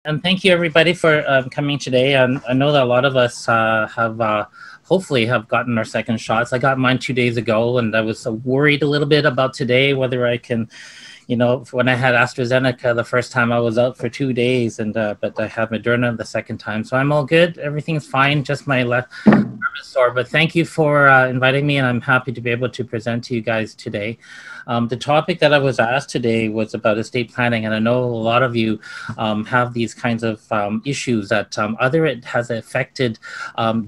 And thank you everybody for coming today. I know that a lot of us have hopefully have gotten our second shots. I got mine 2 days ago, and I was worried a little bit about today, whether I can, you know, when I had AstraZeneca the first time, I was out for 2 days, and but I have Moderna the second time, so I'm all good. Everything's fine. Just my left arm is sore. But thank you for inviting me, and I'm happy to be able to present to you guys today. The topic that I was asked today was about estate planning, and I know a lot of you have these kinds of issues that either it has affected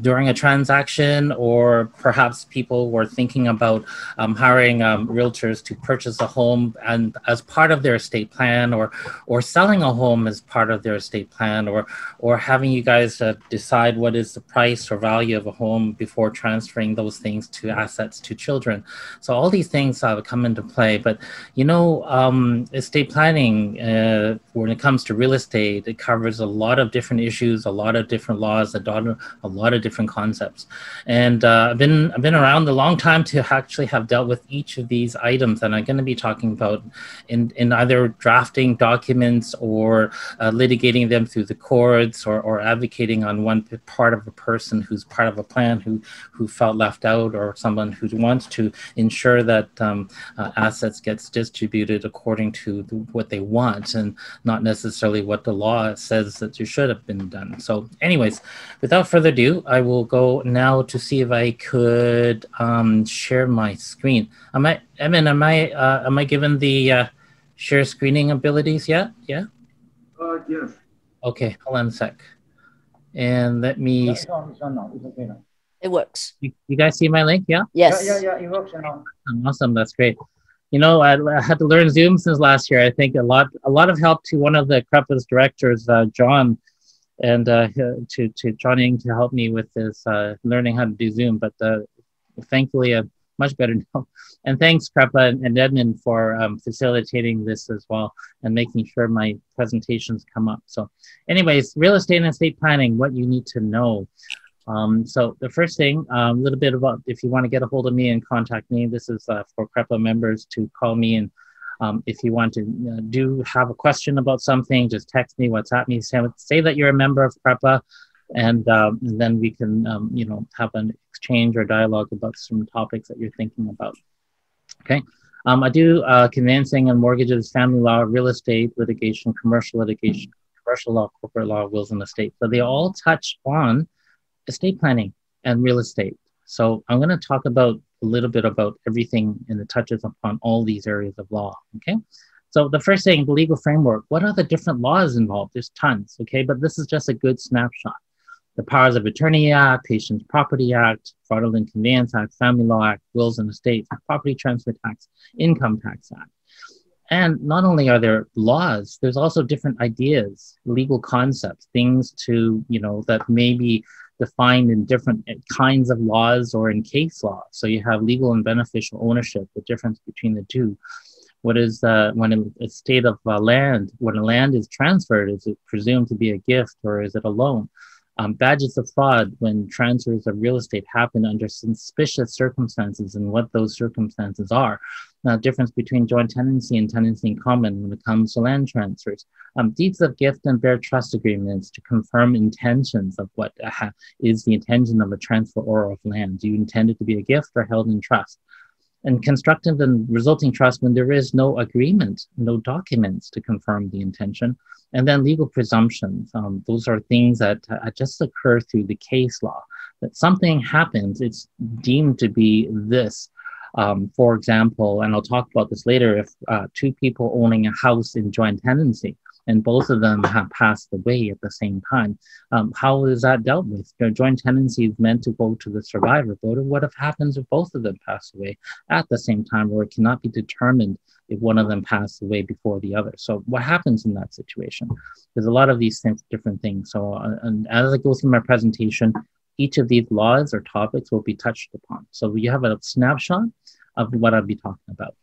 during a transaction, or perhaps people were thinking about hiring realtors to purchase a home and as part of their estate plan, or selling a home as part of their estate plan, or having you guys decide what is the price or value of a home before transferring those things to assets to children. So all these things come into play. But you know, estate planning, when it comes to real estate, it covers a lot of different issues, a lot of different laws, a lot of different concepts. And I've been around a long time to actually have dealt with each of these items, and I'm going to be talking about in either drafting documents or litigating them through the courts, or advocating on one part of a person who's part of a plan who felt left out, or someone who wants to ensure that assets gets distributed according to what they want and not necessarily what the law says that it should have been done. So anyways, without further ado, I will go now to see if I could share my screen. Am I given the share screening abilities yet? Yeah? Yes. Okay, hold on a sec. And let me... It's on now. It's okay now. It works. You guys see my link? Yeah? Yes. Yeah, it works now. Awesome, that's great. You know, I had to learn Zoom since last year. I think a lot of help to one of the CREPA's directors, John, and to John Ng to help me with this learning how to do Zoom. But thankfully, I'm much better now. And thanks, CREPA and Edmund, for facilitating this as well and making sure my presentations come up. So anyways, real estate and estate planning, what you need to know. So the first thing, a little bit about, if you want to get a hold of me and contact me, this is for CREPA members to call me. And if you want to have a question about something, just text me, WhatsApp me, say that you're a member of CREPA, and then we can, you know, have an exchange or dialogue about some topics that you're thinking about. Okay. I do conveyancing and mortgages, family law, real estate, litigation, commercial law, corporate law, wills and estate. So they all touch on estate planning and real estate. So I'm going to talk about a little bit about everything, and it touches upon all these areas of law. Okay. So the first thing, the legal framework. What are the different laws involved? There's tons. Okay. But this is just a good snapshot. The Powers of Attorney Act, Patients Property Act, Fraudulent Conveyance Act, Family Law Act, Wills and Estates, Property Transfer Tax, Income Tax Act. And not only are there laws, there's also different ideas, legal concepts, things to, you know, that may be defined in different kinds of laws or in case law. So you have legal and beneficial ownership, the difference between the two. What is when a state of land, when a land is transferred, is it presumed to be a gift or is it a loan? Badges of fraud, when transfers of real estate happen under suspicious circumstances, and what those circumstances are. Now, difference between joint tenancy and tenancy in common when it comes to land transfers. Deeds of gift and bare trust agreements to confirm intentions of what is the intention of a transfer or of land. Do you intend it to be a gift or held in trust? And constructive and resulting trust when there is no agreement, no documents to confirm the intention. And then legal presumptions. Those are things that just occur through the case law. That something happens, it's deemed to be this. For example, and I'll talk about this later, if two people owning a house in joint tenancy, and both of them have passed away at the same time, how is that dealt with? Joint tenancy is meant to go to the survivor, but what if happens if both of them pass away at the same time, or it cannot be determined if one of them passed away before the other? So what happens in that situation? There's a lot of these different things. So and as I go through my presentation, each of these laws or topics will be touched upon. So you have a snapshot of what I'll be talking about.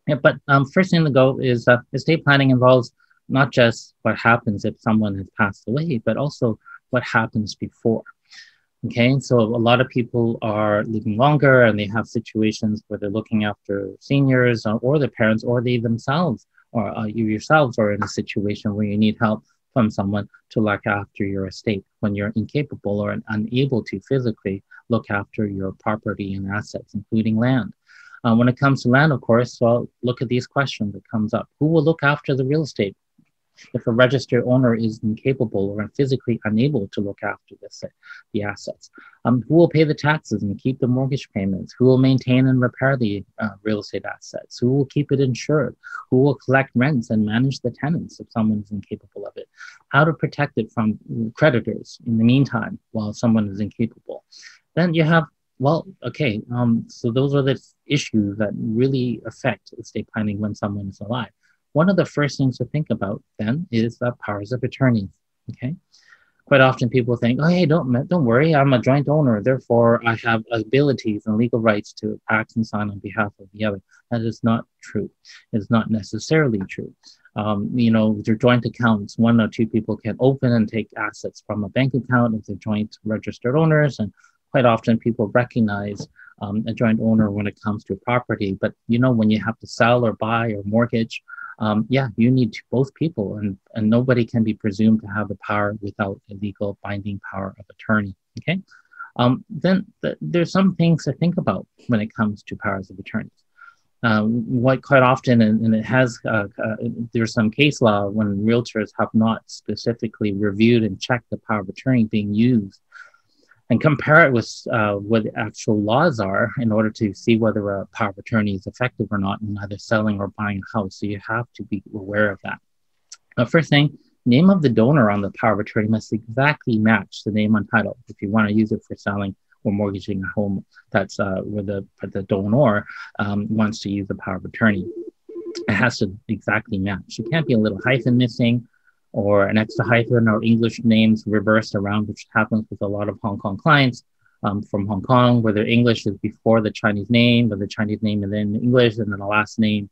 Yeah, but first thing to go is estate planning involves not just what happens if someone has passed away, but also what happens before. Okay, so a lot of people are living longer and they have situations where they're looking after seniors or their parents, or they themselves, or you yourselves are in a situation where you need help from someone to look after your estate when you're incapable or unable to physically look after your property and assets, including land. When it comes to land, of course, well, look at these questions that comes up. Who will look after the real estate if a registered owner is incapable or physically unable to look after the assets? Who will pay the taxes and keep the mortgage payments? Who will maintain and repair the real estate assets? Who will keep it insured? Who will collect rents and manage the tenants if someone is incapable of it? How to protect it from creditors in the meantime while someone is incapable? Then you have, well, okay, so those are the issues that really affect estate planning when someone is alive. One of the first things to think about then is the powers of attorney, okay? Quite often people think, oh, hey, don't worry, I'm a joint owner, therefore I have abilities and legal rights to act and sign on behalf of the other. That is not true. It's not necessarily true. You know, they're joint accounts. One or two people can open and take assets from a bank account if they're joint registered owners, and quite often people recognize a joint owner when it comes to property. But, you know, when you have to sell or buy or mortgage, yeah, you need both people, and nobody can be presumed to have the power without a legal binding power of attorney, okay? Then there's some things to think about when it comes to powers of attorney. What quite often, and it has, there's some case law when realtors have not specifically reviewed and checked the power of attorney being used and compare it with what the actual laws are in order to see whether a power of attorney is effective or not in either selling or buying a house. So you have to be aware of that. First thing, name of the donor on the power of attorney must exactly match the name on title if you want to use it for selling or mortgaging a home. That's where the donor wants to use the power of attorney. It has to exactly match. It can't be a little hyphen missing, or an extra hyphen, or English names reversed around, which happens with a lot of Hong Kong clients from Hong Kong, where their English is before the Chinese name, or the Chinese name and then English, and then the last name,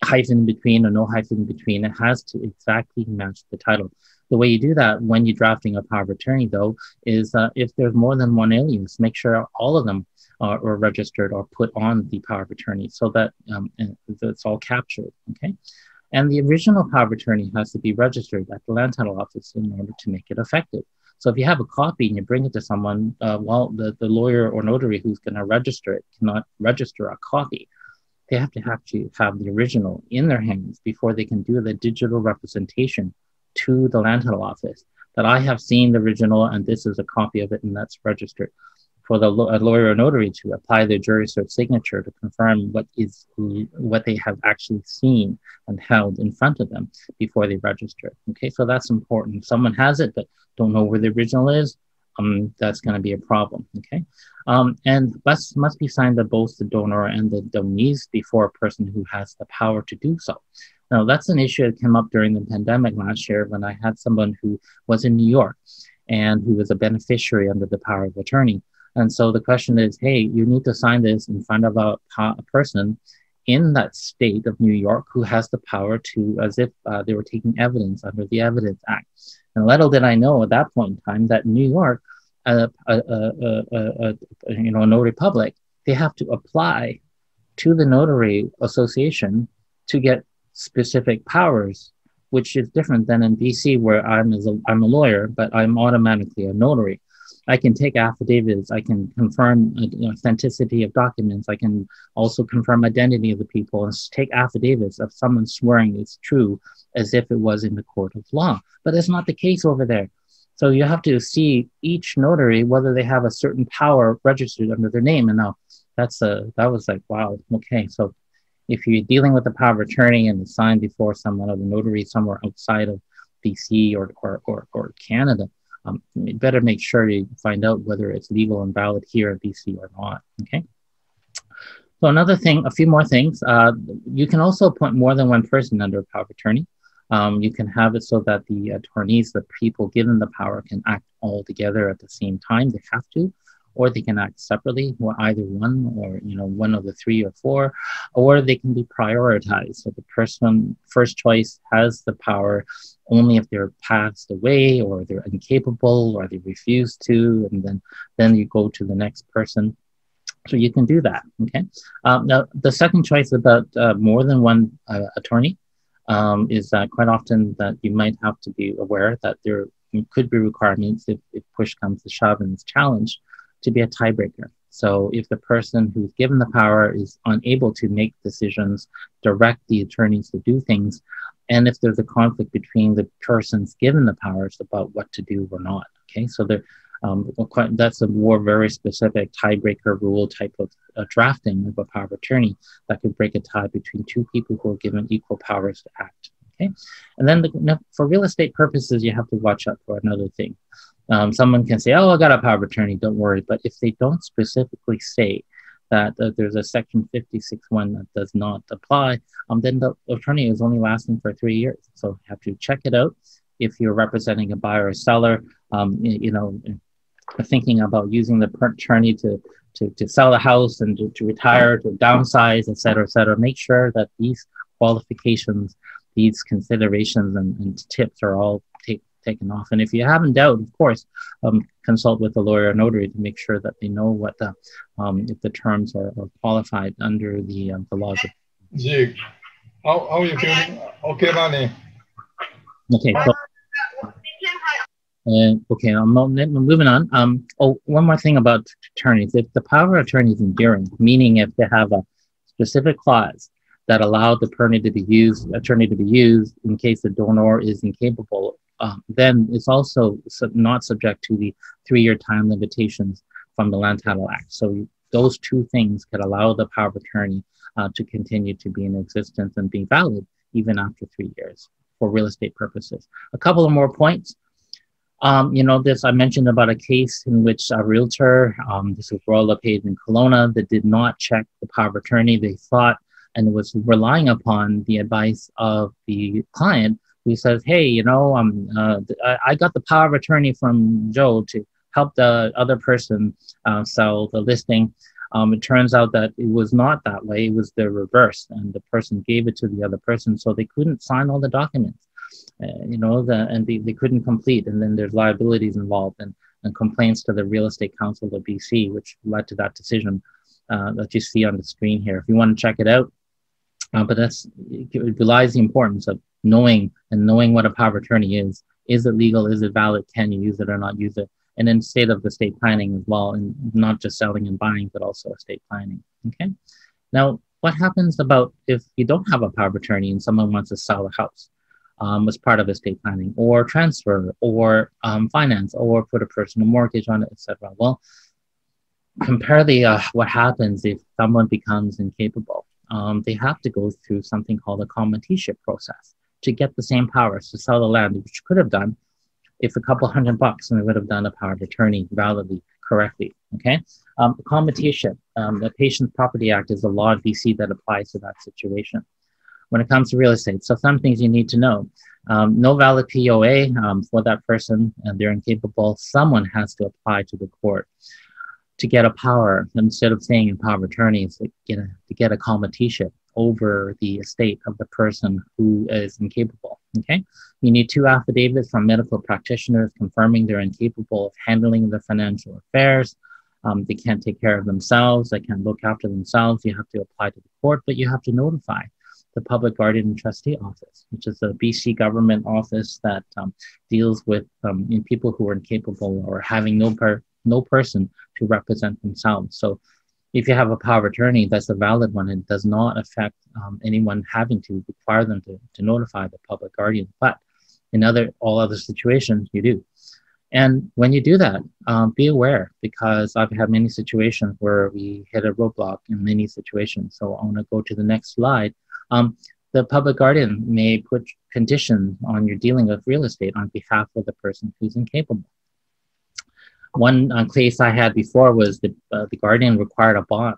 hyphen in between or no hyphen in between. It has to exactly match the title. The way you do that when you're drafting a power of attorney, though, is if there's more than one alias, make sure all of them are registered or put on the power of attorney so that it's all captured, okay? And the original power of attorney has to be registered at the land title office in order to make it effective. So if you have a copy and you bring it to someone, well, the lawyer or notary who's going to register it cannot register a copy. They have to actually have the original in their hands before they can do the digital representation to the land title office that I have seen the original and this is a copy of it and that's registered. For the lawyer or notary to apply their jury cert signature to confirm what they have actually seen and held in front of them before they register. Okay, so that's important. If someone has it but don't know where the original is, that's going to be a problem. Okay, and must be signed by both the donor and the donees before a person who has the power to do so. Now, that's an issue that came up during the pandemic last year when I had someone who was in New York and who was a beneficiary under the power of attorney. And so the question is, hey, you need to sign this in front of a person in that state of New York who has the power to, as if they were taking evidence under the Evidence Act. And little did I know at that point in time that New York, a notary public, they have to apply to the notary association to get specific powers, which is different than in BC, where I'm a lawyer, but I'm automatically a notary. I can take affidavits, I can confirm authenticity of documents, I can also confirm identity of the people and take affidavits of someone swearing it's true as if it was in the court of law. But that's not the case over there. So you have to see each notary, whether they have a certain power registered under their name. And now that was like, wow, okay. So if you're dealing with the power of attorney and it's signed before someone of a notary somewhere outside of BC or Canada, you better make sure you find out whether it's legal and valid here in BC or not, okay? So another thing, a few more things. You can also appoint more than one person under a power of attorney. You can have it so that the attorneys, the people given the power, can act all together at the same time. They have to, or they can act separately, or either one, or one of the three or four, or they can be prioritized. So the person first choice has the power only if they're passed away, or they're incapable, or they refuse to, and then you go to the next person. So you can do that. Okay. Now the second choice about more than one attorney. is that quite often that you might have to be aware that there could be requirements if push comes to shove and it's challenged to be a tiebreaker. So if the person who's given the power is unable to make decisions, direct the attorneys to do things, and if there's a conflict between the persons given the powers about what to do or not. Okay, so there, that's a more very specific tiebreaker rule type of drafting of a power of attorney that could break a tie between two people who are given equal powers to act. Okay, and then for real estate purposes, you have to watch out for another thing. Someone can say, oh, I got a power of attorney, don't worry. But if they don't specifically say that there's a section 56(1) that does not apply, then the attorney is only lasting for 3 years. So you have to check it out. If you're representing a buyer or seller, thinking about using the attorney to sell the house and to retire, to downsize, et cetera, make sure that these qualifications, these considerations and tips are all taken off. And if you have in doubt, of course, consult with a lawyer or notary to make sure that they know what the if the terms are qualified under the laws. Zeke, how are you feeling? Okay, Donee. Okay. So, okay, I'm moving on. One more thing about attorneys. If the power of attorney is enduring, meaning if they have a specific clause that allowed the attorney to be used in case the donor is incapable, then it's also not subject to the 3-year time limitations from the Land Title Act. So those two things could allow the power of attorney to continue to be in existence and be valid even after 3 years for real estate purposes. A couple of more points. I mentioned about a case in which a realtor, this is Royal LePage in Kelowna, that did not check the power of attorney. They thought and was relying upon the advice of the client who says, hey, I got the power of attorney from Joe to help the other person sell the listing. It turns out that it was not that way. It was the reverse, and the person gave it to the other person, so they couldn't sign all the documents. They couldn't complete, and then there's liabilities involved and complaints to the Real Estate Council of BC, which led to that decision that you see on the screen here. If you want to check it out, but it belies the importance of knowing what a power of attorney is. Is it legal? Is it valid? Can you use it or not use it? And then state of the estate planning as well, and not just selling and buying, but also estate planning. Okay. Now, what happens about if you don't have a power of attorney and someone wants to sell a house as part of estate planning, or transfer, or finance, or put a personal mortgage on it, etc.? Well, compare what happens if someone becomes incapable. They have to go through something called a committeeship process to get the same powers to sell the land, which could have done if a couple $100 and they would have done a power of attorney validly, correctly. Okay. Committeeship, the Patient Property Act is a law in BC that applies to that situation when it comes to real estate. So some things you need to know. No valid POA for that person, and they're incapable. Someone has to apply to the court to get a power, instead of saying a power of attorney, to get a committeeship over the estate of the person who is incapable. Okay, you need 2 affidavits from medical practitioners confirming they're incapable of handling the financial affairs. They can't take care of themselves. They can't look after themselves. You have to apply to the court, but you have to notify the Public Guardian and Trustee Office, which is a BC government office that deals with people who are incapable or having no person to represent themselves. So if you have a power of attorney, that's a valid one. It does not affect anyone having to require them to notify the public guardian. But in all other situations, you do. And when you do that, be aware, because I've had many situations where we hit a roadblock in many situations. So I want to go to the next slide. The public guardian may put conditions on your dealing with real estate on behalf of the person who's incapable. One case I had before was the guardian required a bond.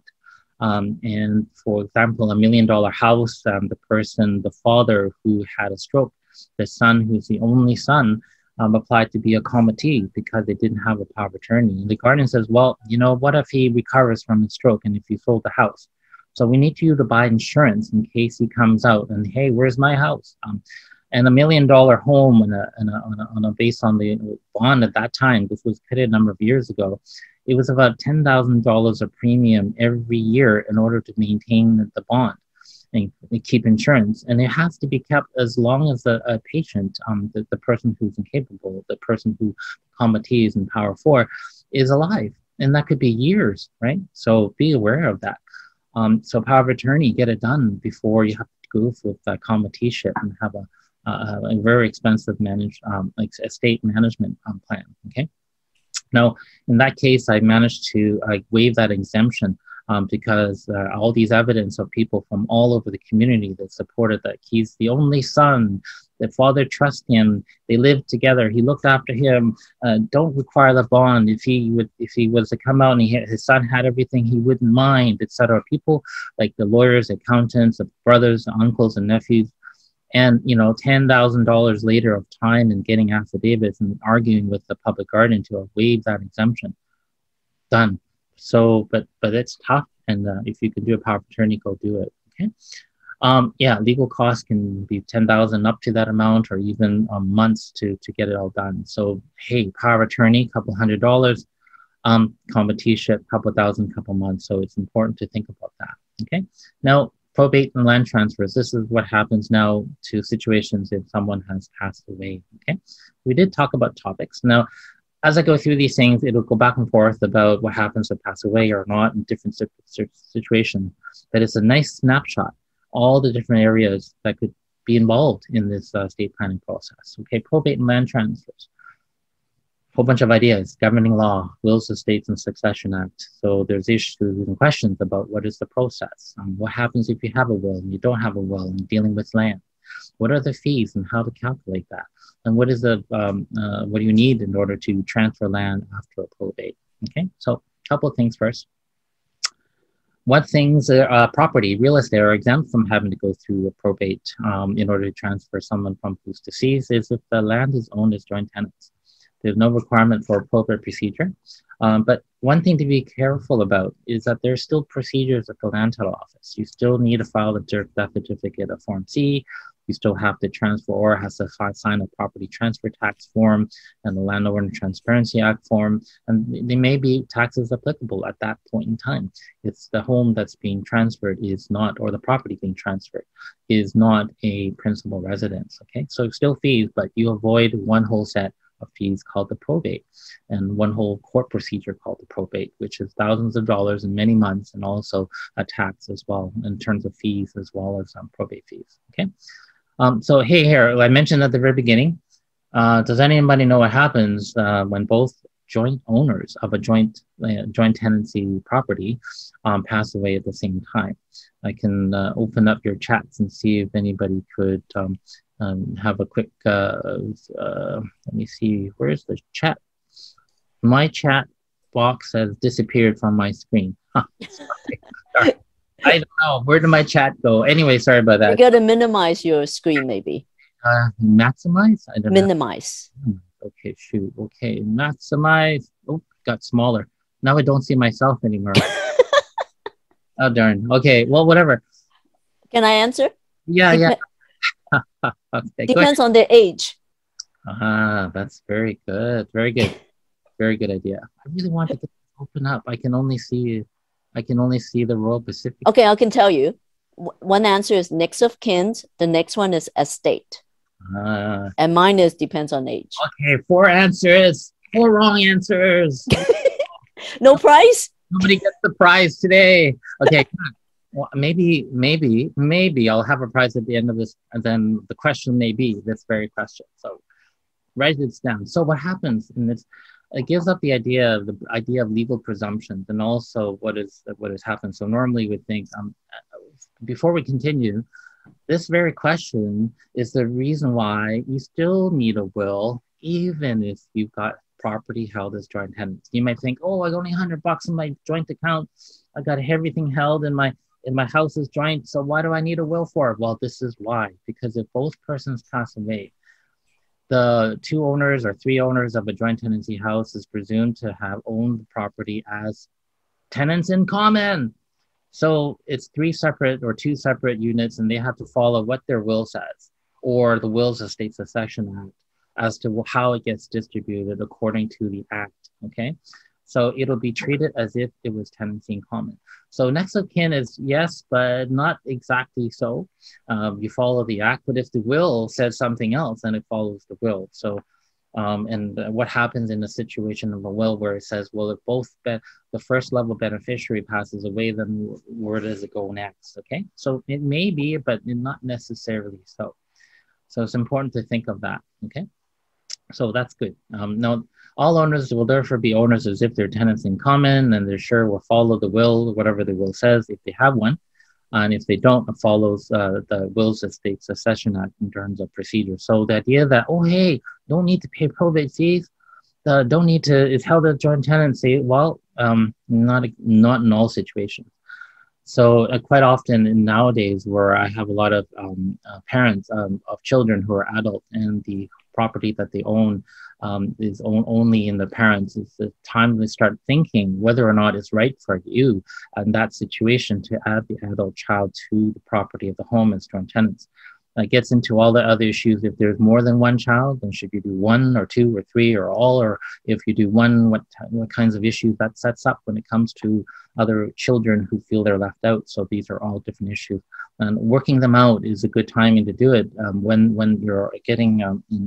And for example, $1 million house, the father who had a stroke, the son who's the only son, applied to be a committee because they didn't have a power of attorney. And the guardian says, well, what if he recovers from his stroke and if he sold the house? So we need you to buy insurance in case he comes out and, hey, where's my house? And $1 million home based on the bond at that time, this was a number of years ago, it was about $10,000 of premium every year in order to maintain the bond. and keep insurance. And it has to be kept as long as a patient, the person who's incapable, the person who committees in Power 4 is alive. And that could be years, right? So be aware of that. So power of attorney, get it done before you have to go with a committeeship and have a very expensive managed like estate management plan. Okay. Now, in that case, I managed to waive that exemption because all these evidence of people from all over the community that supported that he's the only son, the father trusts him, they lived together, he looked after him, don't require the bond. If he was to come out and his son had everything, he wouldn't mind, etc. People like the lawyers, accountants, the brothers, the uncles, and nephews. And, you know, $10,000 later of time and getting affidavits and arguing with the public guardian to waive that exemption. Done. So, but it's tough. And if you can do a power of attorney, go do it. Okay. Yeah, legal costs can be $10,000 up to that amount, or even months to get it all done. So, hey, power of attorney, couple $100, committeeship, couple thousand, couple months. So it's important to think about that. Okay. Now, probate and land transfers. This is what happens now to situations if someone has passed away. Okay, we did talk about topics. Now, as I go through these things, it'll go back and forth about what happens to pass away or not in different situations. But it's a nice snapshot, all the different areas that could be involved in this estate planning process. Okay, probate and land transfers. Whole bunch of ideas, governing law, Wills, Estates, and Succession Act. So there's issues and questions about what is the process. What happens if you have a will and you don't have a will and dealing with land? What are the fees and how to calculate that? And what is the what do you need in order to transfer land after a probate? Okay, so a couple of things first. What things property, real estate are exempt from having to go through a probate in order to transfer someone from who's deceased is if the land is owned as joint tenants. There's no requirement for appropriate procedure. But one thing to be careful about is that there's still procedures at the land title office. You still need to file a death certificate, a Form C. You still have to transfer or has to sign a property transfer tax form and the Landowner Transparency Act form. And there may be taxes applicable at that point in time. It's the home that's being transferred is not, or the property being transferred is not a principal residence. Okay, so still fees, but you avoid one whole set of fees called the probate and one whole court procedure called the probate, which is thousands of dollars in many months and also a tax as well in terms of fees as well as probate fees. Okay. So hey, here, I mentioned at the very beginning, does anybody know what happens when both joint owners of a joint tenancy property pass away at the same time? I can open up your chats and see if anybody could have a quick, let me see, where's the chat? My chat box has disappeared from my screen. Huh. Sorry. I don't know, where did my chat go? Anyway, sorry about that. You gotta minimize your screen maybe. Maximize? I don't minimize. know. Okay, shoot, okay, maximize. Oh, got smaller. Now I don't see myself anymore. Oh, darn. Okay, well, whatever. Can I answer? Yeah, yeah. Okay, depends on their age. That's very good. Very good. Very good idea. I really want to open up. I can only see the Royal Pacific. Okay, I can tell you. One answer is next of kin. The next one is estate. And mine is depends on age. Okay, 4 answers. 4 wrong answers. No prize? Nobody gets the prize today. Okay. Well, maybe I'll have a prize at the end of this, and then the question may be this very question. So write it down. So what happens in this? It gives up the idea of legal presumptions and also what has happened. So normally we think before we continue, this very question is the reason why you still need a will, even if you've got property held as joint tenants. You might think, oh, I got only $100 in my joint account. I got everything held in my house is joint. So why do I need a will for it? Well, this is why. Because if both persons pass away, the 2 owners or 3 owners of a joint tenancy house is presumed to have owned the property as tenants in common. So it's 3 separate or 2 separate units, and they have to follow what their will says, or the Wills, Estate Succession Act, as to how it gets distributed according to the act. Okay, So it'll be treated as if it was tenancy in common. So next of kin is yes, but not exactly so. You follow the act, but if the will says something else, then it follows the will. So, and what happens in a situation of a will where it says, well, if both the first level beneficiary passes away, then where does it go next? Okay, so it may be, but not necessarily so. So it's important to think of that. Okay. So that's good. Now, all owners will therefore be owners as if they're tenants in common, and they're sure will follow the will, whatever the will says, if they have one. And if they don't, it follows the Wills Estate Succession Act in terms of procedure. So the idea that, oh, hey, don't need to pay probate fees, don't need to, it's held as joint tenancy. Well, not in all situations. So quite often nowadays, where I have a lot of parents of children who are adult, and the property that they own is owned only in the parents, it's the time they start thinking whether or not it's right for you in that situation to add the adult child to the property of the home as joint tenants. It gets into all the other issues. If there's more than one child, then should you do one or two or three or all? Or if you do one, what kinds of issues that sets up when it comes to other children who feel they're left out? So these are all different issues. And working them out is a good timing to do it when you're getting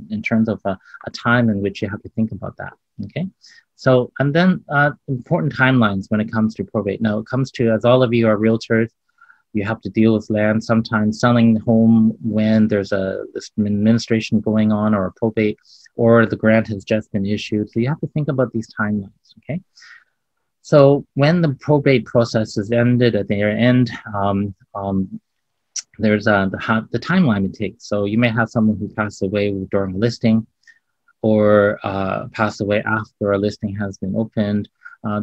in terms of a time in which you have to think about that. Okay. So, and then important timelines when it comes to probate. Now it comes to, as all of you are realtors, you have to deal with land, sometimes selling the home when there's this administration going on or a probate, or the grant has just been issued. So you have to think about these timelines, okay? So when the probate process is ended at their end, there's the timeline it takes. So you may have someone who passed away during a listing, or passed away after a listing has been opened.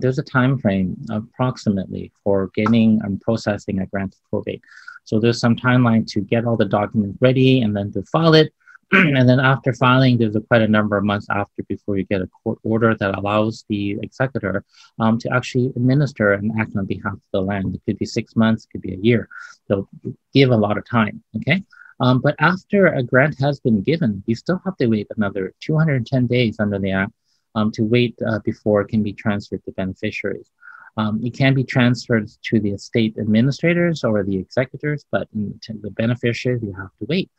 There's a time frame approximately for getting and processing a grant of probate. So there's some timeline to get all the documents ready and then to file it. And then after filing, there's quite a number of months after before you get a court order that allows the executor to actually administer and act on behalf of the land. It could be 6 months, it could be a year. So give a lot of time, okay? But after a grant has been given, you still have to wait another 210 days under the Act to wait before it can be transferred to beneficiaries. It can be transferred to the estate administrators or the executors, but to the beneficiaries, you have to wait.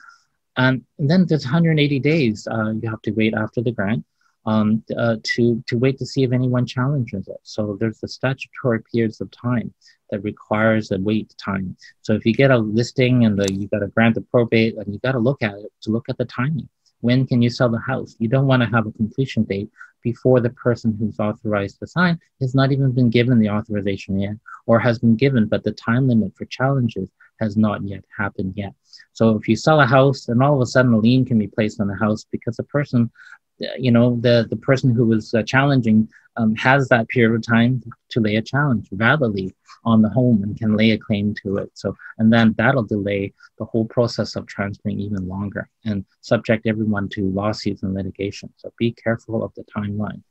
And then there's 180 days you have to wait after the grant to wait to see if anyone challenges it. So there's the statutory periods of time that requires a wait time. So if you get a listing and you got a grant of probate, and you got to look at it to look at the timing. When can you sell the house? You don't want to have a completion date before the person who's authorized to sign has not even been given the authorization yet, or has been given, but the time limit for challenges has not yet happened yet. So if you sell a house, and all of a sudden a lien can be placed on the house because the person, the person who was challenging has that period of time to lay a challenge validly on the home and can lay a claim to it. So, and then that'll delay the whole process of transferring even longer and subject everyone to lawsuits and litigation. So be careful of the timeline.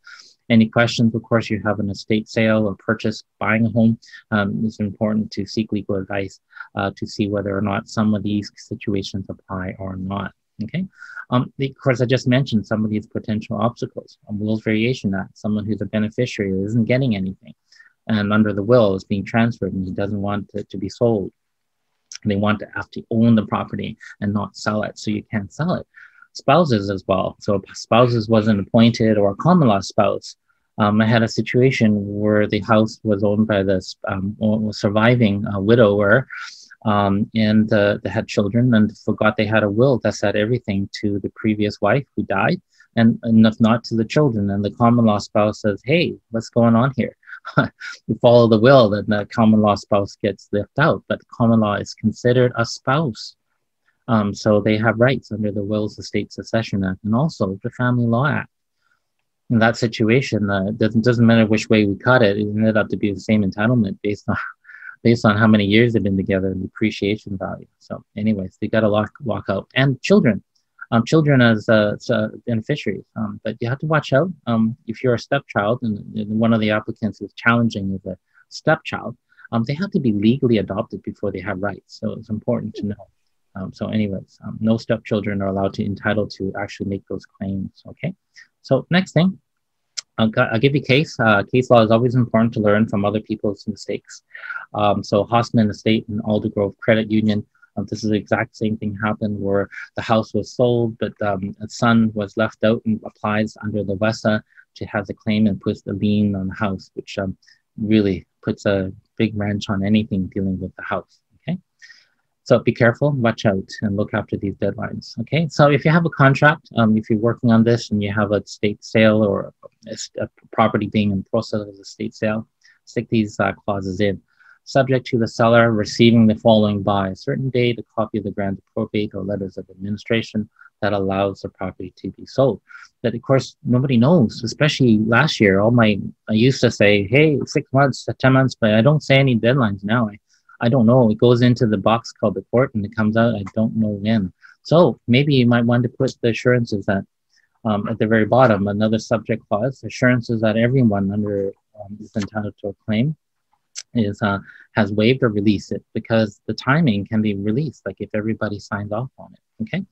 Any questions? Of course, you have an estate sale or purchase, buying a home. It's important to seek legal advice to see whether or not some of these situations apply or not. Okay. Of course, I just mentioned some of these potential obstacles. Wills Variation Act, someone who's a beneficiary who isn't getting anything, and under the will is being transferred, and he doesn't want it to be sold. They want to have to own the property and not sell it, so you can't sell it. Spouses as well. So if spouses wasn't appointed, or a common law spouse. I had a situation where the house was owned by this surviving widower, and they had children and forgot they had a will that said everything to the previous wife who died, and not to the children. And the common law spouse says, hey, what's going on here? You follow the will, then the common law spouse gets left out, but common law is considered a spouse. So they have rights under the Wills Estate Succession Act and also the Family Law Act. In that situation, doesn't matter which way we cut it, it ended up to be the same entitlement based on how many years they've been together and the appreciation value. So anyways, they got to lock out. And children as beneficiaries. But you have to watch out if you're a stepchild and one of the applicants is challenging as a stepchild, they have to be legally adopted before they have rights. So it's important to know. So anyways, no stepchildren are allowed to entitled to actually make those claims, okay? So next thing, I'll give you case. Case law is always important to learn from other people's mistakes. So Hosman Estate and Aldergrove Credit Union, this is the exact same thing happened where the house was sold, but a son was left out and applies under the WESA to have the claim and puts the lien on the house, which really puts a big wrench on anything dealing with the house. Okay, so be careful, watch out, and look after these deadlines. Okay, so if you have a contract, if you're working on this and you have a estate sale or a property being in process of estate sale, stick these clauses in. Subject to the seller receiving the following by a certain date, a copy of the grant of probate or letters of administration that allows the property to be sold. That, of course, nobody knows, especially last year. I used to say, hey, 6 months, 10 months, but I don't say any deadlines now. I don't know. It goes into the box called the court and it comes out, I don't know when. So maybe you might want to put the assurances that at the very bottom, another subject clause, assurances that everyone under is entitled to a claim has waived or released it, because the timing can be released, like if everybody signs off on it. Okay,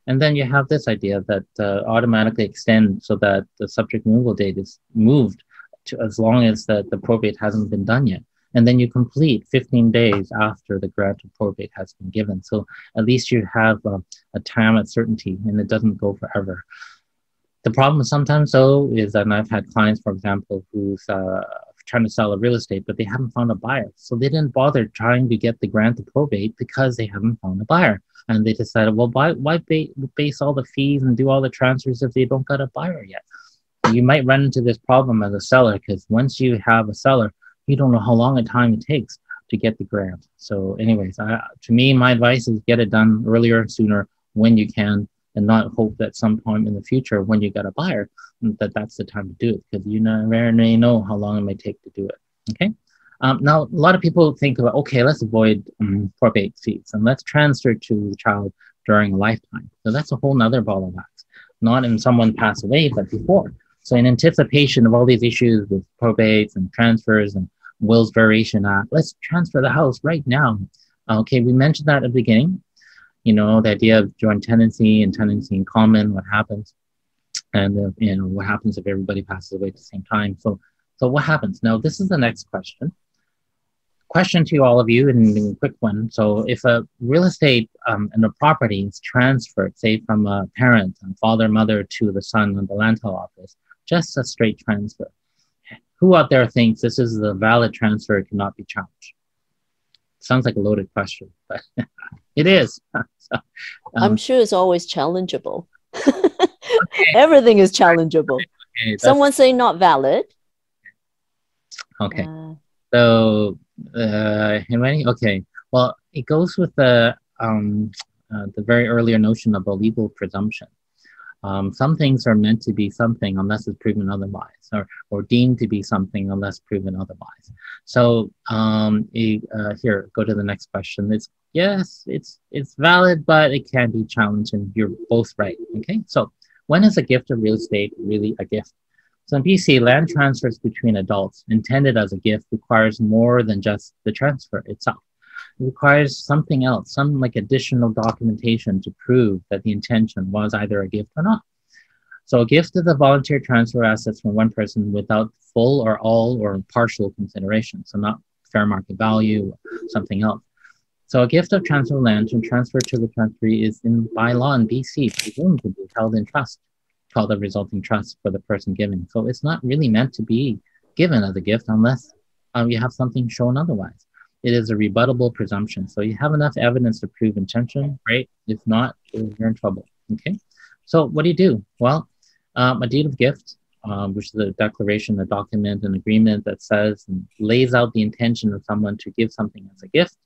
and then you have this idea that automatically extend so that the subject removal date is moved to as long as the probate hasn't been done yet, and then you complete 15 days after the grant of probate has been given. So at least you have a time of certainty and it doesn't go forever. The problem sometimes, though, is that I've had clients, for example, who's trying to sell a real estate, but they haven't found a buyer. So they didn't bother trying to get the grant of probate because they haven't found a buyer. And they decided, well, why base all the fees and do all the transfers if they don't got a buyer yet? You might run into this problem as a seller, because once you have a seller, you don't know how long a time it takes to get the grant. So anyways, to me, my advice is get it done earlier, sooner, when you can, and not hope that some point in the future when you got a buyer, that's the time to do it, because you never know how long it may take to do it. Okay. Now, a lot of people think about, okay, let's avoid probate fees and let's transfer to the child during a lifetime. So that's a whole nother ball of wax, not in someone passed away, but before. So in anticipation of all these issues with probates and transfers and Wills Variation Act, let's transfer the house right now. Okay, we mentioned that at the beginning. You know, the idea of joint tenancy and tenancy in common, what happens, and what happens if everybody passes away at the same time. So what happens? Now, this is the next question. Question to all of you, and a quick one. So if a real estate and a property is transferred, say from a parent, father, mother, to the son in the land title office, just a straight transfer, who out there thinks this is a valid transfer, it cannot be challenged? Sounds like a loaded question, but it is. So, I'm sure it's always challengeable. Okay. Everything is challengeable. Okay, someone say not valid. Okay. So, okay. Well, it goes with the very earlier notion of a legal presumption. Some things are meant to be something unless it's proven otherwise, or deemed to be something unless proven otherwise. So here, go to the next question. It's valid, but it can be challenged, and you're both right. Okay, so when is a gift of real estate really a gift? So in BC, land transfers between adults intended as a gift requires more than just the transfer itself. It requires something else, some like additional documentation to prove that the intention was either a gift or not. So a gift is a volunteer transfer of assets from one person without full or all or partial consideration. So not fair market value, or something else. So a gift of transfer of land and transfer to the transferee is by law in BC presumed to be held in trust, called a resulting trust for the person giving. So it's not really meant to be given as a gift unless you have something shown otherwise. It is a rebuttable presumption. So you have enough evidence to prove intention, right? If not, you're in trouble, okay? So what do? Well, a deed of gift, which is a declaration, a document, an agreement that says and lays out the intention of someone to give something as a gift,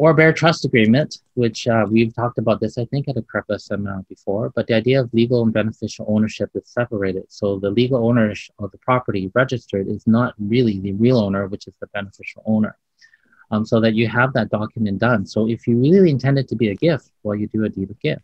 or bare trust agreement, which we've talked about this, I think, at a CREPA seminar before, but the idea of legal and beneficial ownership is separated. So the legal owner of the property registered is not really the real owner, which is the beneficial owner. So that you have that document done. So if you really intend it to be a gift, well, you do a deed of gift.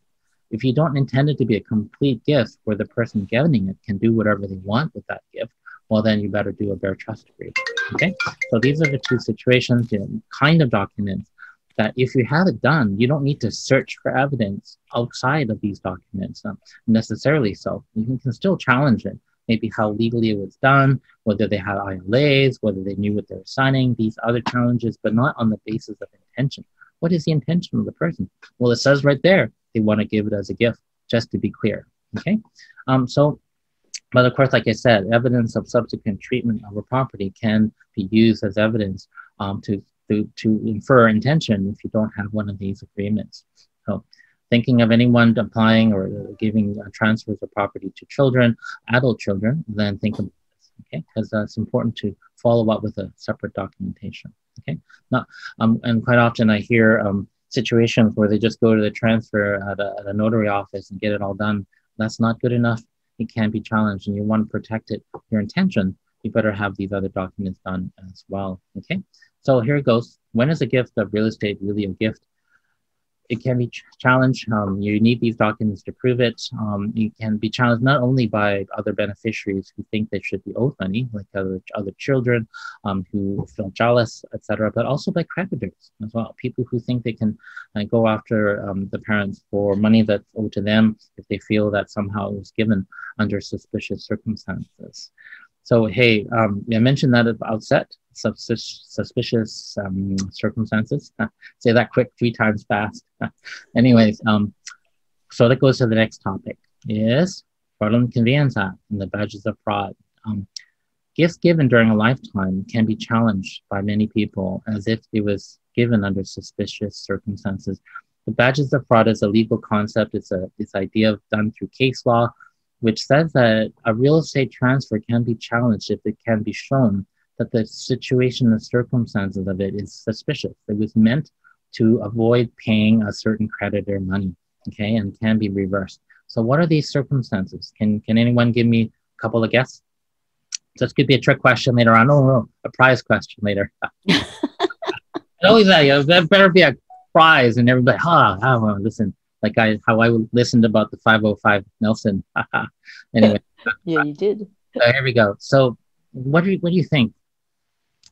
If you don't intend it to be a complete gift where the person giving it can do whatever they want with that gift, well, then you better do a bare trust agreement, okay? So these are the two situations, kind of documents that if you have it done, you don't need to search for evidence outside of these documents necessarily. So you can still challenge it, maybe how legally it was done, whether they had ILAs, whether they knew what they were signing, these other challenges, but not on the basis of intention. What is the intention of the person? Well, it says right there, they want to give it as a gift, just to be clear, okay? But of course, like I said, evidence of subsequent treatment of a property can be used as evidence to infer intention if you don't have one of these agreements. So thinking of anyone applying or giving transfers of property to children, adult children, then think of this, okay? Because it's important to follow up with a separate documentation, okay? Now, and quite often I hear situations where they just go to the transfer at a notary office and get it all done. That's not good enough. It can be challenged, and you want to protect it. Your intention, you better have these other documents done as well, okay? So here it goes. When is a gift of real estate really a gift? It can be challenged. You need these documents to prove it. You can be challenged not only by other beneficiaries who think they should be owed money, like other children who feel jealous, etc., but also by creditors as well. People who think they can go after the parents for money that's owed to them if they feel that somehow it was given under suspicious circumstances. So, hey, I mentioned that at the outset, suspicious circumstances. Say that quick 3 times fast. Anyways, so that goes to the next topic, is Fraudulent Conveyance Act and the badges of fraud. Gifts given during a lifetime can be challenged by many people as if it was given under suspicious circumstances. The badges of fraud is a legal concept. It's this idea done through case law, which says that a real estate transfer can be challenged if it can be shown that the situation and circumstances of it is suspicious. It was meant to avoid paying a certain creditor money, okay, and can be reversed. So what are these circumstances? Can anyone give me a couple of guesses? So this could be a trick question later on. Oh, no, a prize question later. Always that, that better be a prize, and everybody, listen. Like how I listened about the 505 Nelson. Anyway. Yeah, you did. So here we go. So what do you think?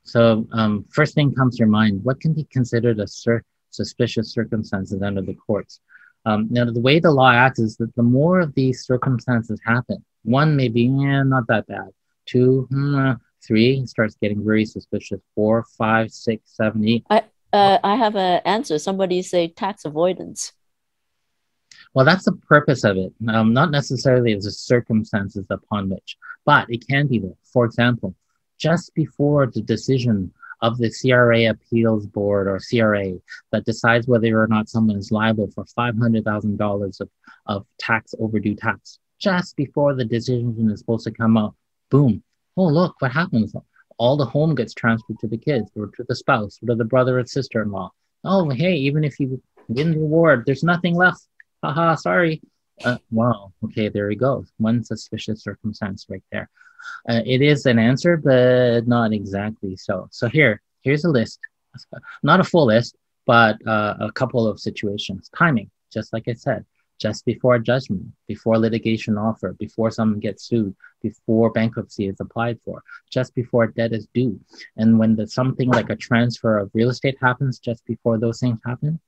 So first thing comes to your mind, what can be considered a suspicious circumstances under the courts? Now, the way the law acts is that the more of these circumstances happen, 1, maybe, not that bad. 2, 3, starts getting very suspicious. 4, 5, 6, 7, 8. I have an answer. Somebody say tax avoidance. Well, that's the purpose of it, not necessarily as the circumstances upon which, but it can be there. For example, just before the decision of the CRA Appeals Board or CRA that decides whether or not someone is liable for $500,000 of tax, overdue tax, just before the decision is supposed to come out, boom, oh, look, what happens? All the home gets transferred to the kids or to the spouse or to the brother or sister-in-law. Oh, hey, even if you win the award, there's nothing left. Haha, sorry. Wow. Okay, there we go. One suspicious circumstance right there. It is an answer, but not exactly so. So here's a list. Not a full list, but a couple of situations. Timing, just like I said, just before judgment, before litigation offer, before someone gets sued, before bankruptcy is applied for, just before debt is due. And when something like a transfer of real estate happens, just before those things happen,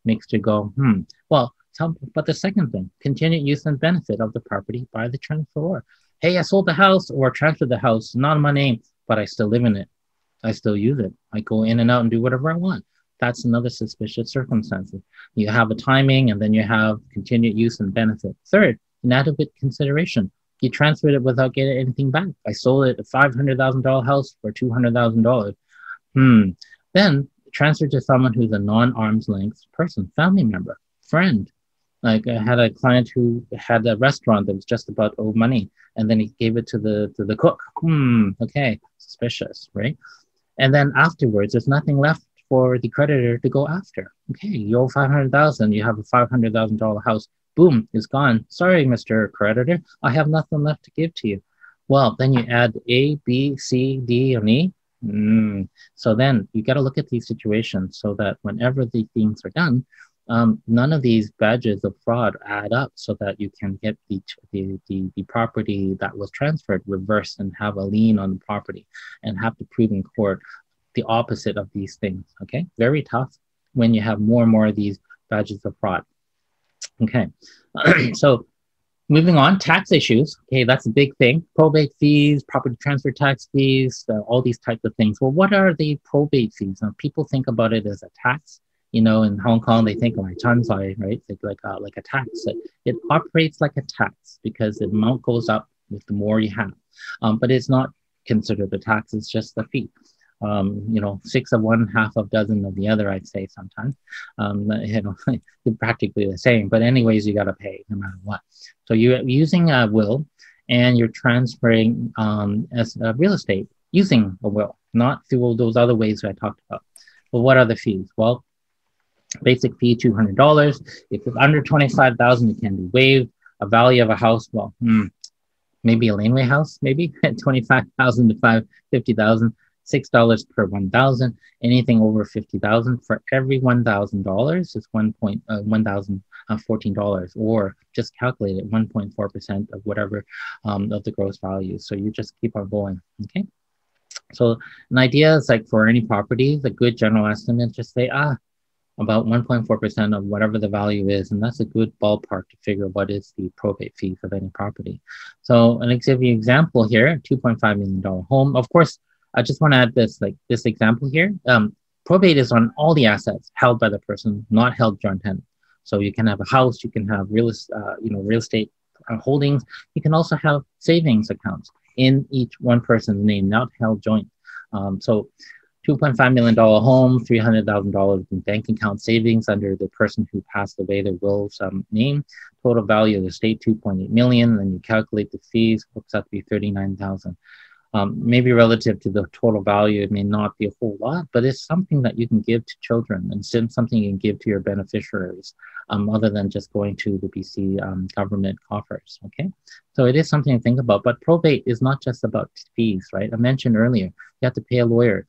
makes you go, Well, but the second thing, continued use and benefit of the property by the transferor. Hey, I sold the house or transferred the house, not in my name, but I still live in it. I still use it. I go in and out and do whatever I want. That's another suspicious circumstance. You have a timing, and then you have continued use and benefit. Third, inadequate consideration. You transferred it without getting anything back. I sold it a $500,000 house for $200,000. Then transfer to someone who's a non-arm's length person, family member, friend. Like I had a client who had a restaurant that was just about owed money, and then he gave it to the cook. Okay, suspicious, right? And then afterwards, there's nothing left for the creditor to go after. Okay, you owe $500,000. You have a $500,000 house. Boom, it's gone. Sorry, Mr. Creditor, I have nothing left to give to you. Well, then you add A, B, C, D, and E. So then you got to look at these situations so that whenever the things are done, none of these badges of fraud add up, so that you can get the property that was transferred reversed and have a lien on the property and have to prove in court the opposite of these things. Okay, very tough when you have more and more of these badges of fraud. Okay, so Moving on, tax issues. Okay, that's a big thing. Probate fees, property transfer tax fees, all these types of things. Well, what are the probate fees? Now, people think about it as a tax. You know, in Hong Kong, they think like chansai, right? It's like a tax. It operates like a tax because the amount goes up with the more you have. But it's not considered a tax. It's just a fee. You know, 6 of one, half of dozen of the other, I'd say sometimes. You know, they're practically the same. But anyways, you got to pay no matter what. So you're using a will and you're transferring as real estate using a will, not through those other ways that I talked about. But what are the fees? Well, basic fee, $200. If it's under $25,000, it can be waived. A value of a house, well, maybe a laneway house, maybe $25,000 to $50,000. $6 per 1,000. Anything over 50,000 for every $1,000 is $1,014, or just calculate it 1.4% of whatever of the gross value. So you just keep on going. Okay. So an idea is like for any property, the good general estimate, just say about 1.4% of whatever the value is, and that's a good ballpark to figure what is the probate fee of any property. So an example here: $2.5 million home. Of course, I just want to add this, like this example here. Probate is on all the assets held by the person, not held joint tenant. So you can have a house, you can have real estate holdings. You can also have savings accounts in each one person's name, not held joint. So $2.5 million home, $300,000 in bank account savings under the person who passed away, the will's name. Total value of the estate, $2.8 million. Then you calculate the fees, works out to be $39,000. Maybe relative to the total value, it may not be a whole lot, but it's something that you can give to children and something you can give to your beneficiaries, other than just going to the BC government coffers. Okay, so it is something to think about. But probate is not just about fees, right? I mentioned earlier, you have to pay a lawyer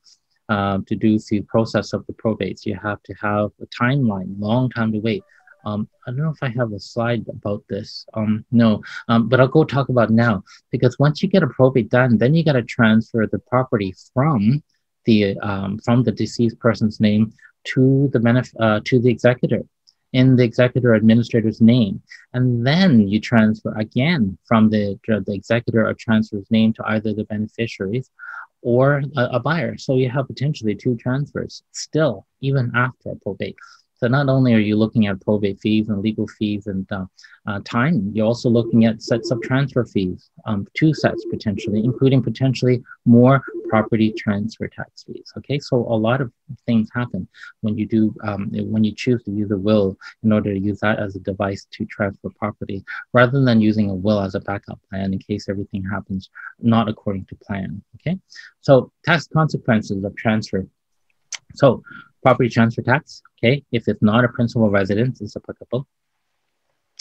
to do the process of the probates. You have to have a timeline, long time to wait. I don't know if I have a slide about this. No, but I'll go talk about it now, because once you get a probate done, then you got to transfer the property from the deceased person's name to the executor, in the executor administrator's name, and then you transfer again from the executor or transfer's name to either the beneficiaries or a buyer. So you have potentially 2 transfers still, even after a probate. So not only are you looking at probate fees and legal fees and time, you're also looking at sets of transfer fees, 2 sets potentially, including potentially more property transfer tax fees. Okay, so a lot of things happen when you do, when you choose to use a will in order to use that as a device to transfer property, rather than using a will as a backup plan in case everything happens not according to plan. Okay, so tax consequences of transfer. So property transfer tax, okay, if it's not a principal residence, it's applicable.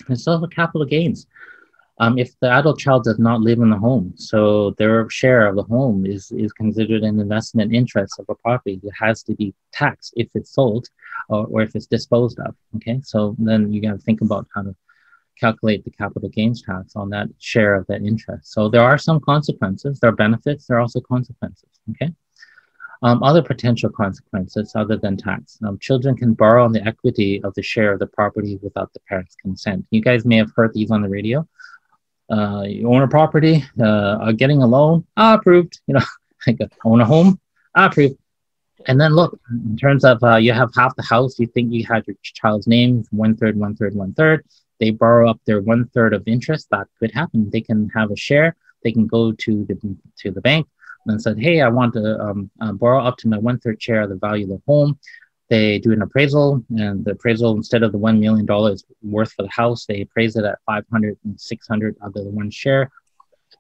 And so capital gains. If the adult child does not live in the home, so their share of the home is considered an investment interest of a property. It has to be taxed if it's sold or if it's disposed of, okay? So then you got to think about how to calculate the capital gains tax on that share of that interest. So there are some consequences. There are benefits, there are also consequences, okay? Other potential consequences other than tax. Children can borrow on the equity of the share of the property without the parents' consent. You guys may have heard these on the radio. You own a property, getting a loan, approved. You know, like own a home, approved. And then look, in terms of you have half the house, you think you had your child's name, 1/3, 1/3, 1/3. They borrow up their 1/3 of interest. That could happen. They can have a share. They can go to the bank and said, hey, I want to borrow up to my 1/3 share of the value of the home. They do an appraisal, and the appraisal, instead of the $1 million worth for the house, they appraise it at 500 and 600 of the one share,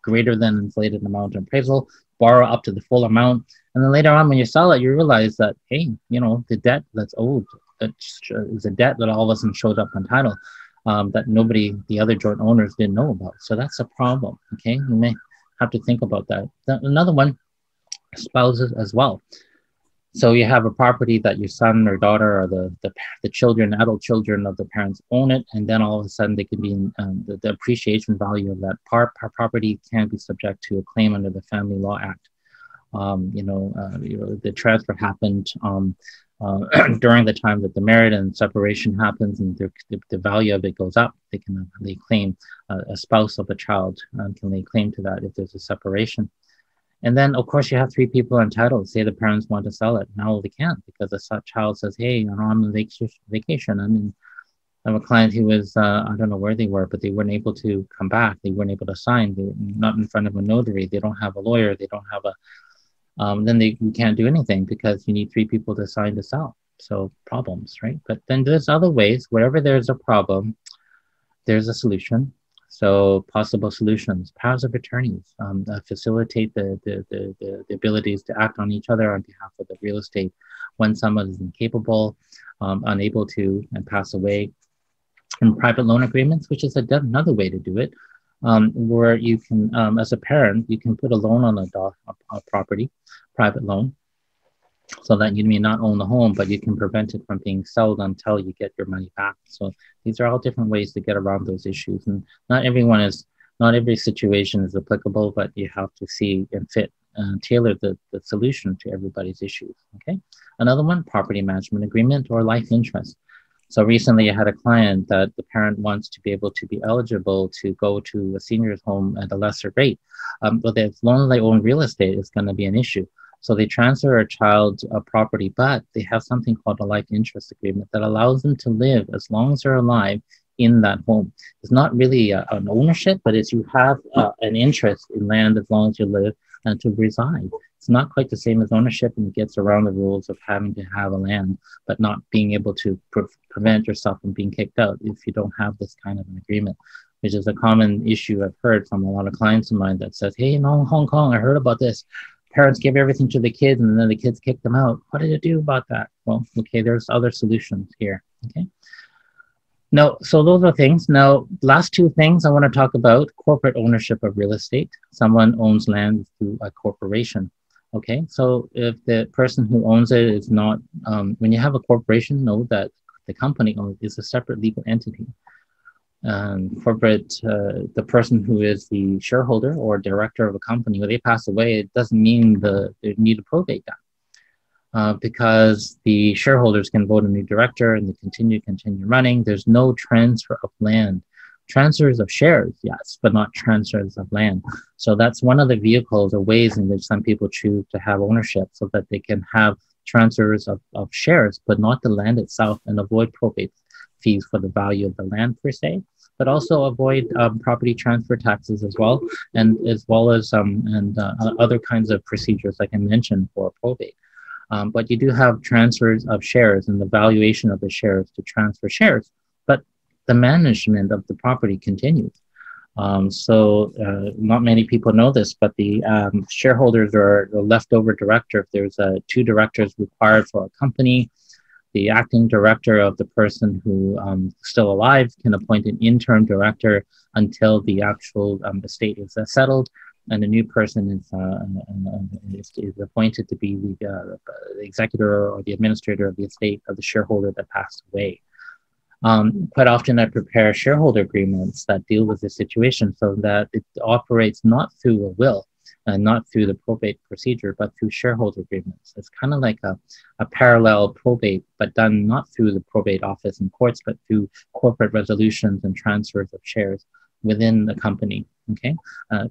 greater than inflated amount of appraisal, borrow up to the full amount. And then later on, when you sell it, you realize that, hey, you know, the debt that's owed, that is a debt that all of a sudden showed up on title that nobody, the other joint owners, didn't know about. So that's a problem, okay? You may have to think about that. Another one, spouses as well. So you have a property that your son or daughter or the children, adult children of the parents own it, and then all of a sudden they could be in, the appreciation value of that property can be subject to a claim under the Family Law Act. The transfer happened during the time that the marriage and separation happens and the value of it goes up, they can lay claim. A spouse of a child can lay claim to that if there's a separation. And then, of course, you have three people entitled. Say the parents want to sell it. Now they can't because the child says, hey, you know, I'm on vacation. I have a client who was, I don't know where they were, but they weren't able to come back. They weren't able to sign. They were not in front of a notary. They don't have a lawyer. They don't have you can't do anything because you need three people to sign to sell. So problems, right? But then there's other ways. Wherever there's a problem, there's a solution. So possible solutions, powers of attorneys, facilitate the abilities to act on each other on behalf of the real estate when someone is incapable, unable to, and pass away. And private loan agreements, which is another way to do it, where you can, as a parent, you can put a loan on a property, private loan, so that you may not own the home, but you can prevent it from being sold until you get your money back. So these are all different ways to get around those issues. And not every situation is applicable, but you have to see and fit and tailor the solution to everybody's issues, okay? Another one, property management agreement or life interest. So recently I had a client that the parent wants to be able to be eligible to go to a senior's home at a lesser rate. But as long as they own real estate, it's going to be an issue. So they transfer a child a property, but they have something called a life interest agreement that allows them to live as long as they're alive in that home. It's not really an ownership, but it's you have an interest in land as long as you live and to reside. It's not quite the same as ownership, and it gets around the rules of having to have a land, but not being able to prevent yourself from being kicked out if you don't have this kind of an agreement, which is a common issue I've heard from a lot of clients of mine that says, hey, in Hong Kong, I heard about this. Parents give everything to the kids and then the kids kick them out. What do you do about that? Well, okay, there's other solutions here, okay? No, so those are things. Now, last two things I want to talk about, corporate ownership of real estate. Someone owns land through a corporation, okay? So if the person who owns it is not, when you have a corporation, know that the company is a separate legal entity. Corporate, the person who is the shareholder or director of a company, when they pass away, it doesn't mean they need to probate that. Because the shareholders can vote a new director and they continue running. There's no transfer of land. Transfers of shares, yes, but not transfers of land. So that's one of the vehicles or ways in which some people choose to have ownership so that they can have transfers of shares, but not the land itself, and avoid probate fees for the value of the land per se, but also avoid property transfer taxes as well, and as well as other kinds of procedures like I mentioned for probate. But you do have transfers of shares and the valuation of the shares to transfer shares, but the management of the property continues. Not many people know this, but the shareholders are the leftover director. If there's two directors required for a company, the acting director of the person who is still alive can appoint an interim director until the actual estate is settled, and a new person is appointed to be the executor or the administrator of the estate of the shareholder that passed away. Quite often I prepare shareholder agreements that deal with this situation so that it operates not through a will and not through the probate procedure, but through shareholder agreements. It's kind of like a parallel probate, but done not through the probate office and courts, but through corporate resolutions and transfers of shares within the company, okay?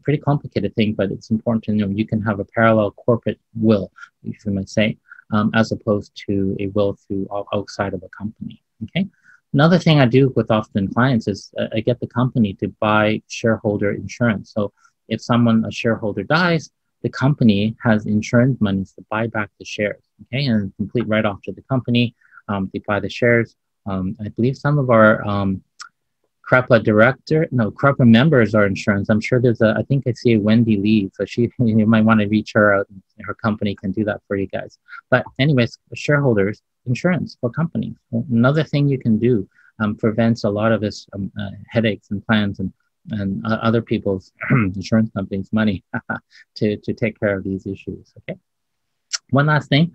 Pretty complicated thing, but it's important to know you can have a parallel corporate will, you might say, as opposed to a will through outside of a company, okay? Another thing I do with often clients is I get the company to buy shareholder insurance. So if a shareholder dies, the company has insurance monies to buy back the shares, okay? And complete write-off to the company, they buy the shares. I believe some of our CREPA members are insurance. I'm sure I think I see Wendy Lee, so you might want to reach her out. Her company can do that for you guys. But anyways, shareholders, insurance for companies. Another thing you can do prevents a lot of this headaches and plans and other people's insurance companies' money to take care of these issues, okay? One last thing,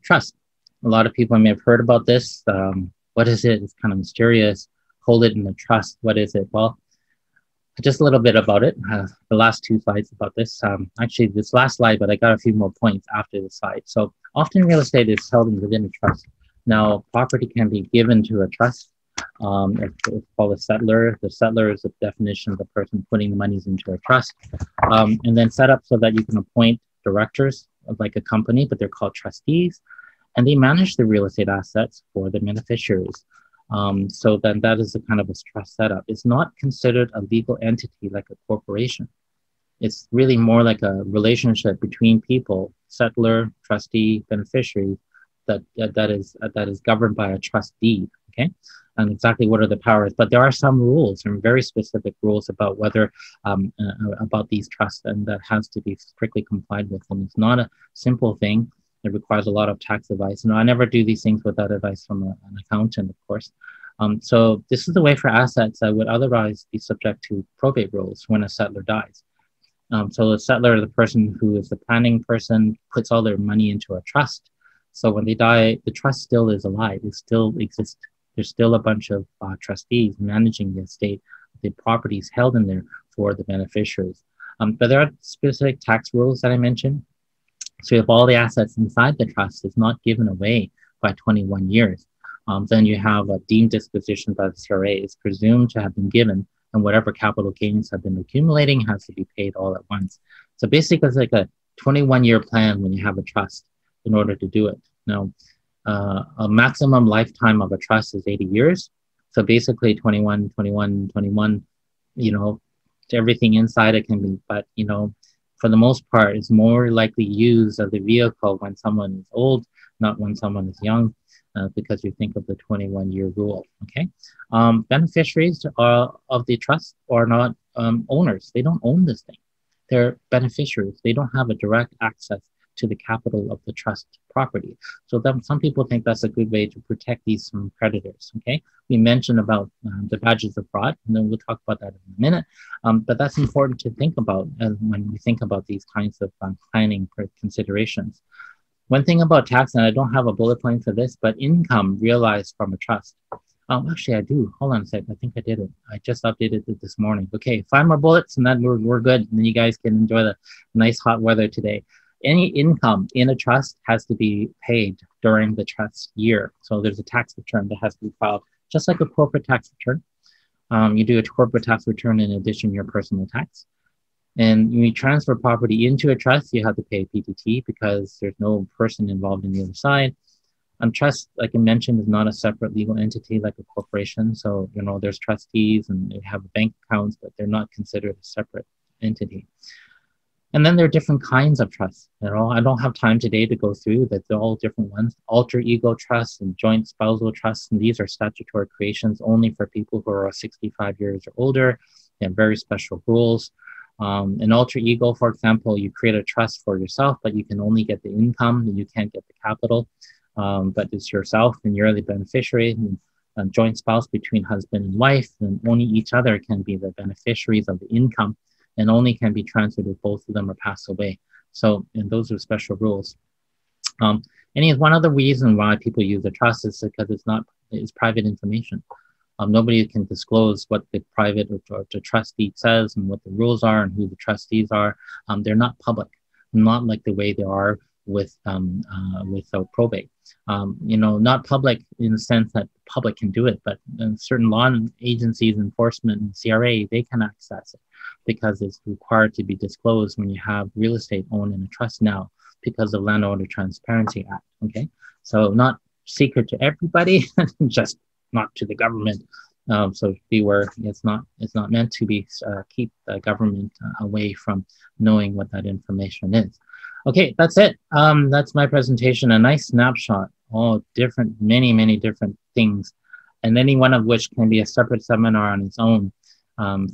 trust. A lot of people may have heard about this. What is it? It's kind of mysterious. Hold it in the trust. What is it? Well, just a little bit about it. The last two slides about this. Actually, this last slide, but I got a few more points after the slide. So Often real estate is held within a trust. Now, property can be given to a trust. It's called a settler. The settler is the definition of the person putting the monies into a trust, and then set up so that you can appoint directors of like a company, but they're called trustees, and they manage the real estate assets for the beneficiaries. So then that is a kind of a trust setup. It's not considered a legal entity like a corporation. It's really more like a relationship between people, settler, trustee, beneficiary, that is governed by a trust deed. Okay, and exactly what are the powers? But there are some rules and very specific rules about whether about these trusts, and that has to be strictly complied with. And it's not a simple thing. It requires a lot of tax advice. I never do these things without advice from an accountant, of course. So this is the way for assets that would otherwise be subject to probate rules when a settler dies. So the settler, the person who is the planning person, puts all their money into a trust. So when they die, the trust still is alive. It still exists. There's still a bunch of trustees managing the estate, the properties held in there for the beneficiaries. But there are specific tax rules that I mentioned. So if all the assets inside the trust is not given away by 21 years, then you have a deemed disposition by the CRA. It's presumed to have been given, and whatever capital gains have been accumulating has to be paid all at once. So basically, it's like a 21-year plan when you have a trust in order to do it. Now, a maximum lifetime of a trust is 80 years. So basically 21, everything inside it can be, but, for the most part, it's more likely used as a vehicle when someone is old, not when someone is young, because you think of the 21-year rule, okay? Beneficiaries of the trust are not owners. They don't own this thing. They're beneficiaries. They don't have a direct access to the capital of the trust property. So then some people think that's a good way to protect these from predators, okay? We mentioned about the badges of fraud, and then we'll talk about that in a minute. But that's important to think about when we think about these kinds of planning considerations. One thing about tax, and I don't have a bullet point for this, but income realized from a trust. Actually, I do. Hold on a sec. I think I did it. I just updated it this morning. Okay, 5 more bullets, and then we're good. And then you guys can enjoy the nice hot weather today. Any income in a trust has to be paid during the trust year. So there's a tax return that has to be filed, just like a corporate tax return. You do a corporate tax return in addition to your personal tax. And when you transfer property into a trust, you have to pay PTT because there's no person involved in the other side. Trust, like I mentioned, is not a separate legal entity like a corporation. So, there's trustees and they have bank accounts, but they're not considered a separate entity. And then there are different kinds of trusts. I don't have time today to go through that. They're all different ones. Alter ego trusts and joint spousal trusts. And these are statutory creations only for people who are 65 years or older. They have very special rules. An alter ego, for example, you create a trust for yourself, but you can only get the income and you can't get the capital. But it's yourself and you're the beneficiary. And joint spouse between husband and wife, and only each other can be the beneficiaries of the income, and only can be transferred if both of them are passed away. So, and those are special rules. One other reason why people use a trust is because it's private information. Nobody can disclose what the private or the trust deed says and what the rules are and who the trustees are. They're not public, not like the way they are with probate. Not public in the sense that the public can do it, but certain law agencies, enforcement, and CRA, they can access it because it's required to be disclosed when you have real estate owned in a trust now because of Landowner Transparency Act, okay? So not secret to everybody, just not to the government. So beware, it's not meant to be keep the government away from knowing what that information is. Okay, that's it. That's my presentation, a nice snapshot, all different, many different things, and any one of which can be a separate seminar on its own.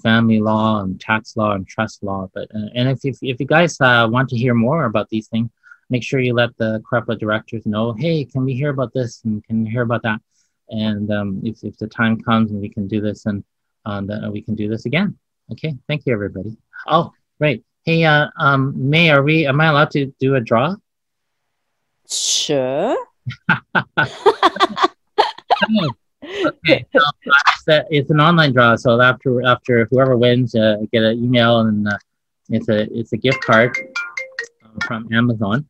Family law and tax law and trust law. But and if you guys want to hear more about these things, make sure you let the CREPA directors know, hey, can we hear about this and can we hear about that? And if the time comes and we can do this, and then we can do this again. Okay, thank you, everybody. Oh, right. Hey, May, am I allowed to do a draw? Sure. Okay, it's an online draw. So after whoever wins, get an email, and it's a gift card from Amazon.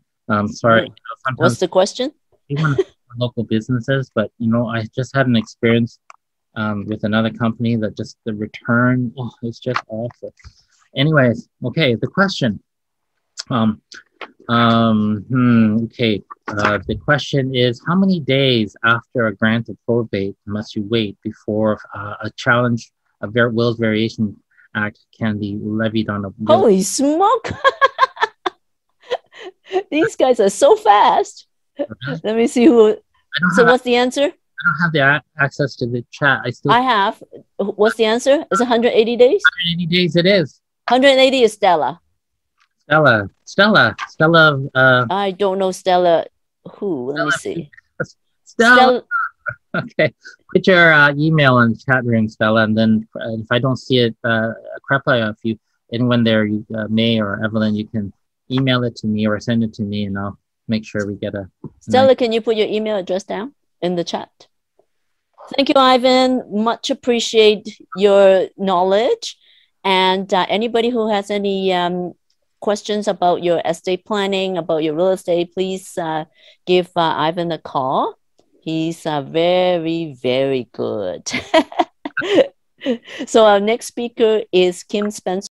Sorry, What's the question? Even local businesses, but you know, I just had an experience with another company that just the return, it's just awful. Anyways, okay, the question. The question is, how many days after a grant of probate must you wait before a challenge, wills variation act can be levied on a will? Holy smoke! These guys are so fast. Okay. Let me see who. So what's the answer? I don't have the access to the chat. I have. What's the answer? Is it 180 days? 180 days it is. 180 is Stella. Stella. I don't know Stella who. Let me see. Stella. Okay. Put your email in the chat room, Stella, and then if I don't see it, CREPA, if anyone there, May or Evelyn, you can email it to me or send it to me, and I'll make sure we get a. Stella, can you put your email address down in the chat? Thank you, Ivan. Much appreciate your knowledge. And anybody who has any questions about your estate planning, about your real estate, please give Ivan a call. He's very, very good. So our next speaker is Kim Spencer.